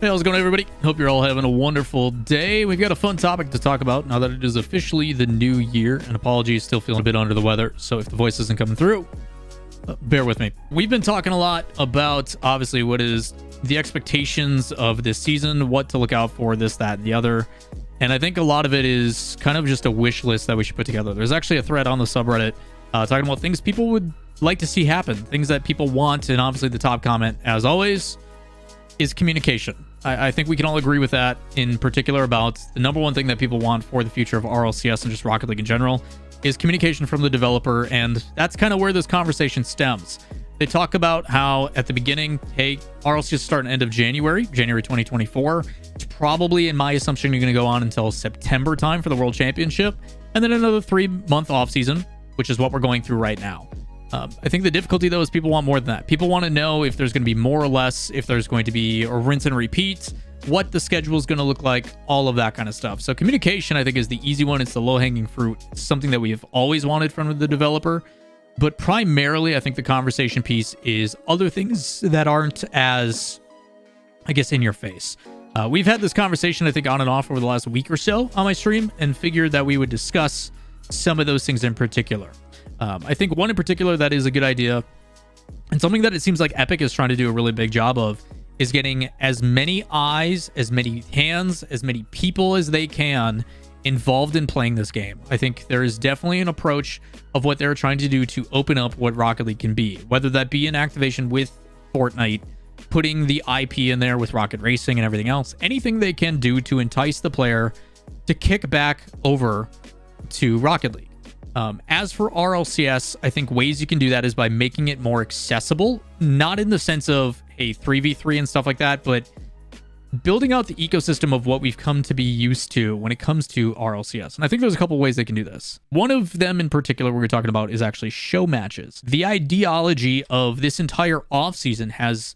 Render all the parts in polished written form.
Hey, how's it going, everybody? Hope you're all having a wonderful day. We've got a fun topic to talk about now that it is officially the new year. And apologies, still feeling a bit under the weather, so if the voice isn't coming through, bear with me. We've been talking a lot about, obviously, what is the expectations of this season, what to look out for, this, that, and the other. And I think a lot of it is kind of just a wish list that we should put together. There's actually a thread on the subreddit talking about things people would like to see happen, things that people want, and obviously the top comment, as always, is communication. I think we can all agree with that, in particular about the number one thing that people want for the future of RLCS and just Rocket League in general is communication from the developer, and that's kind of where this conversation stems. They talk about how at the beginning, hey, RLCS start end of January 2024. It's probably, in my assumption, you're going to go on until September time for the World Championship, and then another 3-month off season, which is what we're going through right now. I think the difficulty, though, is people want more than that. People want to know if there's going to be more or less, if there's going to be a rinse and repeat, what the schedule is going to look like, all of that kind of stuff. So communication, I think, is the easy one. It's the low-hanging fruit. It's something that we have always wanted from the developer. But primarily, I think the conversation piece is other things that aren't as, I guess, in your face. We've had this conversation, I think, on and off over the last week or so on my stream, and figured that we would discuss some of those things in particular. I think one in particular that is a good idea, and something that it seems like Epic is trying to do a really big job of, is getting as many eyes, as many hands, as many people as they can involved in playing this game. I think there is definitely an approach of what they're trying to do to open up what Rocket League can be, whether that be an activation with Fortnite, putting the IP in there with Rocket Racing and everything else, anything they can do to entice the player to kick back over to Rocket League. As for RLCS, I think ways you can do that is by making it more accessible, not in the sense of a 3v3 and stuff like that, but building out the ecosystem of what we've come to be used to when it comes to RLCS. And I think there's a couple ways they can do this. One of them in particular we're talking about is actually show matches. The ideology of this entire offseason has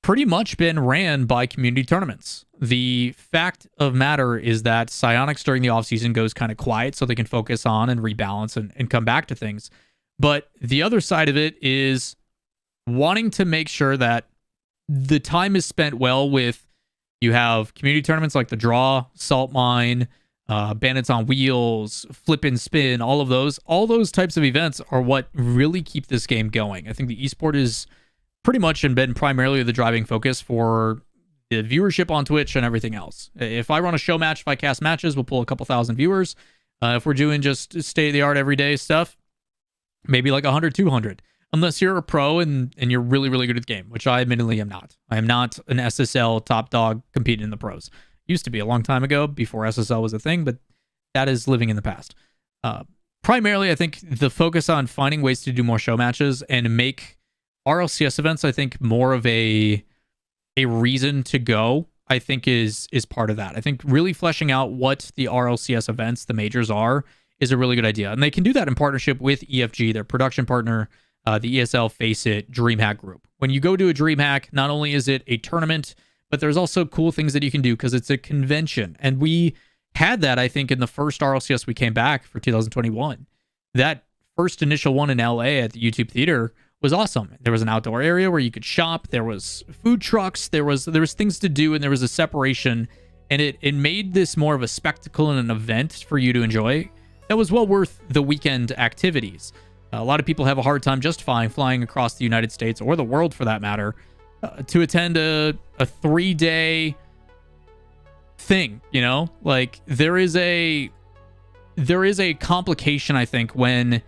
pretty much been ran by community tournaments. The fact of matter is that Psyonix during the offseason goes kind of quiet so they can focus on and rebalance and come back to things. But the other side of it is wanting to make sure that the time is spent well with, you have community tournaments like the Draw, Salt Mine, Bandits on Wheels, Flip and Spin, all those types of events are what really keep this game going. I think the esport is pretty much been primarily the driving focus for the viewership on Twitch and everything else. If I run a show match, if I cast matches, we'll pull a couple thousand viewers. If we're doing just state-of-the-art everyday stuff, maybe like 100, 200. Unless you're a pro and you're really, really good at the game, which I admittedly am not. I am not an SSL top dog competing in the pros. Used to be a long time ago, before SSL was a thing, but that is living in the past. Primarily, I think the focus on finding ways to do more show matches and make RLCS events, I think, more of a reason to go, I think is part of that. I think really fleshing out what the RLCS events, the majors are, is a really good idea. And they can do that in partnership with EFG, their production partner, the ESL Faceit DreamHack group. When you go to a DreamHack, not only is it a tournament, but there's also cool things that you can do because it's a convention. And we had that, I think, in the first RLCS we came back for 2021. That first initial one in LA at the YouTube Theater was awesome. There was an outdoor area where you could shop. There was food trucks. There was things to do, and there was a separation. And it made this more of a spectacle and an event for you to enjoy. That was well worth the weekend activities. A lot of people have a hard time justifying flying across the United States, or the world for that matter, to attend a 3-day thing, you know? Like, there is a complication, I think, when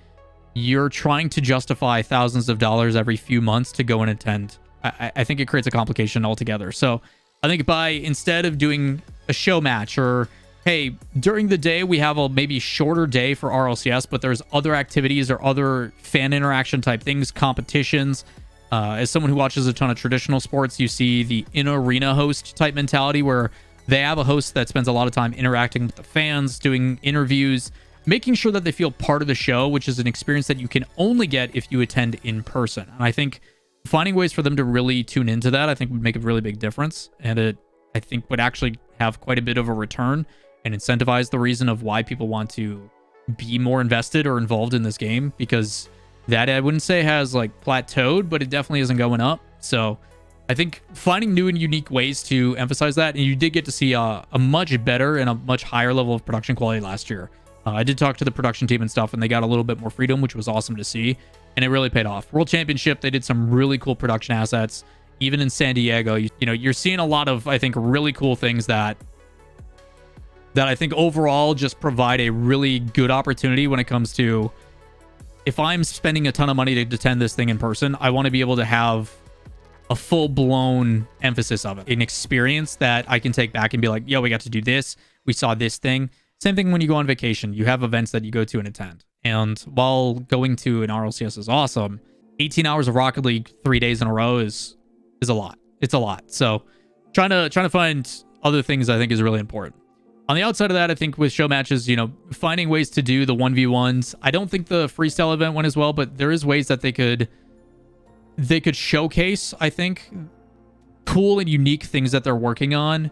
you're trying to justify thousands of dollars every few months to go and attend. I think it creates a complication altogether. So I think by, instead of doing a show match, or hey, during the day we have a maybe shorter day for RLCS, but there's other activities or other fan interaction type things, competitions. As someone who watches a ton of traditional sports, you see the in-arena host type mentality where they have a host that spends a lot of time interacting with the fans, doing interviews, making sure that they feel part of the show, which is an experience that you can only get if you attend in person. And I think finding ways for them to really tune into that, I think would make a really big difference. And it, I think, would actually have quite a bit of a return and incentivize the reason of why people want to be more invested or involved in this game, because that, I wouldn't say has like plateaued, but it definitely isn't going up. So I think finding new and unique ways to emphasize that, and you did get to see a much better and a much higher level of production quality last year. I did talk to the production team and stuff, and they got a little bit more freedom, which was awesome to see, and it really paid off. World Championship, they did some really cool production assets. Even in San Diego, you know, you're seeing a lot of, I think, really cool things that I think overall just provide a really good opportunity when it comes to, if I'm spending a ton of money to attend this thing in person, I want to be able to have a full-blown emphasis of it, an experience that I can take back and be like, yo, we got to do this, we saw this thing. Same thing when you go on vacation, you have events that you go to and attend. And while going to an RLCS is awesome, 18 hours of Rocket League 3 days in a row is a lot. It's a lot. So trying to find other things I think is really important. On the outside of that, I think with show matches, you know, finding ways to do the 1v1s. I don't think the freestyle event went as well, but there is ways that they could showcase, I think, cool and unique things that they're working on.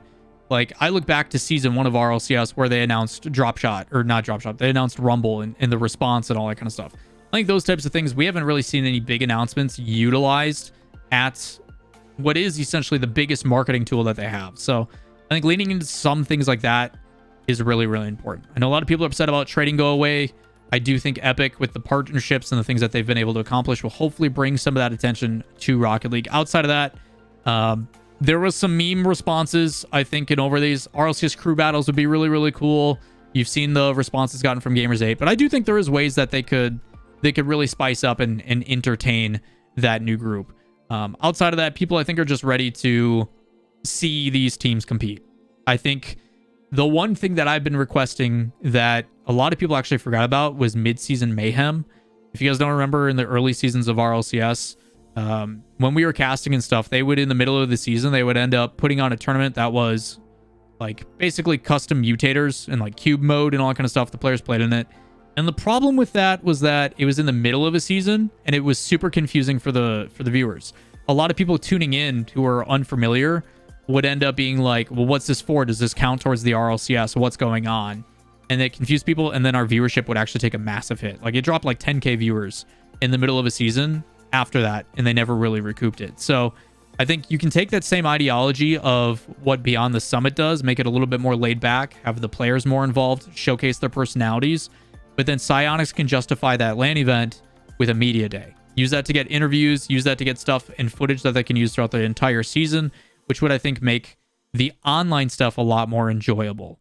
Like, I look back to season 1 of RLCS where they announced they announced Rumble and the response and all that kind of stuff. I think those types of things, we haven't really seen any big announcements utilized at what is essentially the biggest marketing tool that they have. So I think leaning into some things like that is really, really important. I know a lot of people are upset about trading go away. I do think Epic, with the partnerships and the things that they've been able to accomplish, will hopefully bring some of that attention to Rocket League. Outside of that, there was some meme responses, I think, in over these. RLCS crew battles would be really, really cool. You've seen the responses gotten from Gamers8, but I do think there is ways that they could really spice up and entertain that new group. Outside of that, people, I think, are just ready to see these teams compete. I think the one thing that I've been requesting that a lot of people actually forgot about was mid-season mayhem. If you guys don't remember, in the early seasons of RLCS, when we were casting and stuff, they would, in the middle of the season, they would end up putting on a tournament that was like basically custom mutators and like cube mode and all that kind of stuff. The players played in it. And the problem with that was that it was in the middle of a season and it was super confusing for the viewers. A lot of people tuning in who are unfamiliar would end up being like, well, what's this for? Does this count towards the RLCS? What's going on? And it confused people, and then our viewership would actually take a massive hit. Like, it dropped like 10K viewers in the middle of a season after that, and they never really recouped it. So I think you can take that same ideology of what Beyond the Summit does, make it a little bit more laid back, have the players more involved, showcase their personalities, but then Psyonix can justify that LAN event with a media day. Use that to get interviews, use that to get stuff and footage that they can use throughout the entire season, which would, I think, make the online stuff a lot more enjoyable.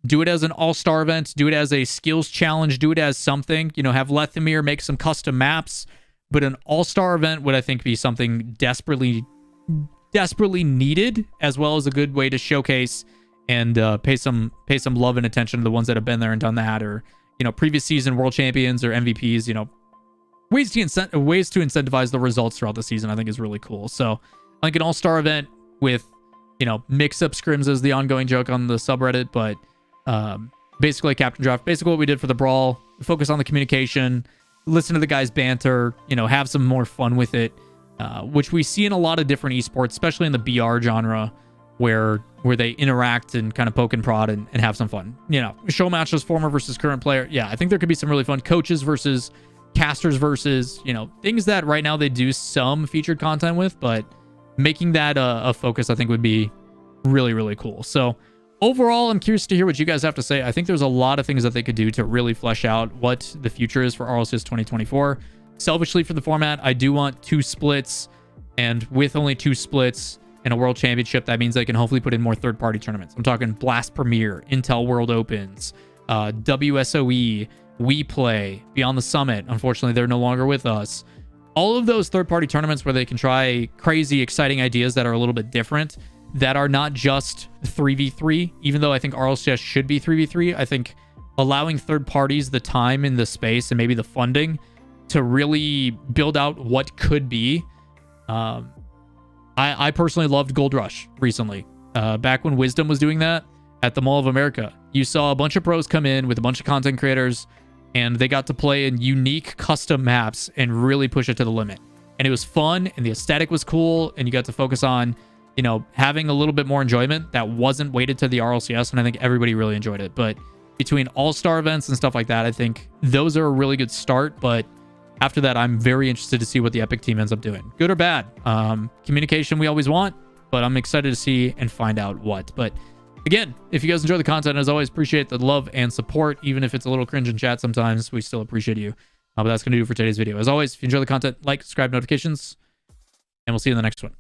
Do it as an all-star event, do it as a skills challenge, do it as something, you know, have Lethemir make some custom maps, but an all-star event would, I think, be something desperately needed, as well as a good way to showcase and pay some love and attention to the ones that have been there and done that, or, you know, previous season world champions or MVPs. You know, ways to incentivize the results throughout the season, I think, is really cool. So like an all-star event with, you know, mix-up scrims as the ongoing joke on the subreddit, but basically Captain Draft, basically what we did for the Brawl, focus on the communication, listen to the guys banter, you know, have some more fun with it, which we see in a lot of different esports, especially in the BR genre, where they interact and kind of poke and prod and have some fun. You know, show matches, former versus current player. Yeah, I think there could be some really fun coaches versus casters versus, you know, things that right now they do some featured content with, but making that a focus, I think, would be really, really cool. So overall, I'm curious to hear what you guys have to say. I think there's a lot of things that they could do to really flesh out what the future is for RLCS 2024. Selfishly, for the format, I do want 2 splits, and with only 2 splits and a world championship, that means they can hopefully put in more third-party tournaments. I'm talking Blast Premier, Intel World Opens, WSOE, We Play, Beyond the Summit. Unfortunately, they're no longer with us. All of those third-party tournaments where they can try crazy, exciting ideas that are a little bit different, that are not just 3v3, even though I think RLCS should be 3v3. I think allowing third parties the time and the space and maybe the funding to really build out what could be. I personally loved Gold Rush recently. Back when Wisdom was doing that at the Mall of America, you saw a bunch of pros come in with a bunch of content creators, and they got to play in unique custom maps and really push it to the limit. And it was fun, and the aesthetic was cool, and you got to focus on, you know, having a little bit more enjoyment that wasn't weighted to the RLCS, and I think everybody really enjoyed it. But between all-star events and stuff like that, I think those are a really good start, but After that, I'm very interested to see what the Epic team ends up doing. Good or bad. Communication we always want, but I'm excited to see and find out what. But again, if you guys enjoy the content, as always, appreciate the love and support. Even if it's a little cringe in chat sometimes, we still appreciate you. But that's going to do it for today's video. As always, if you enjoy the content, like, subscribe, notifications, and we'll see you in the next one.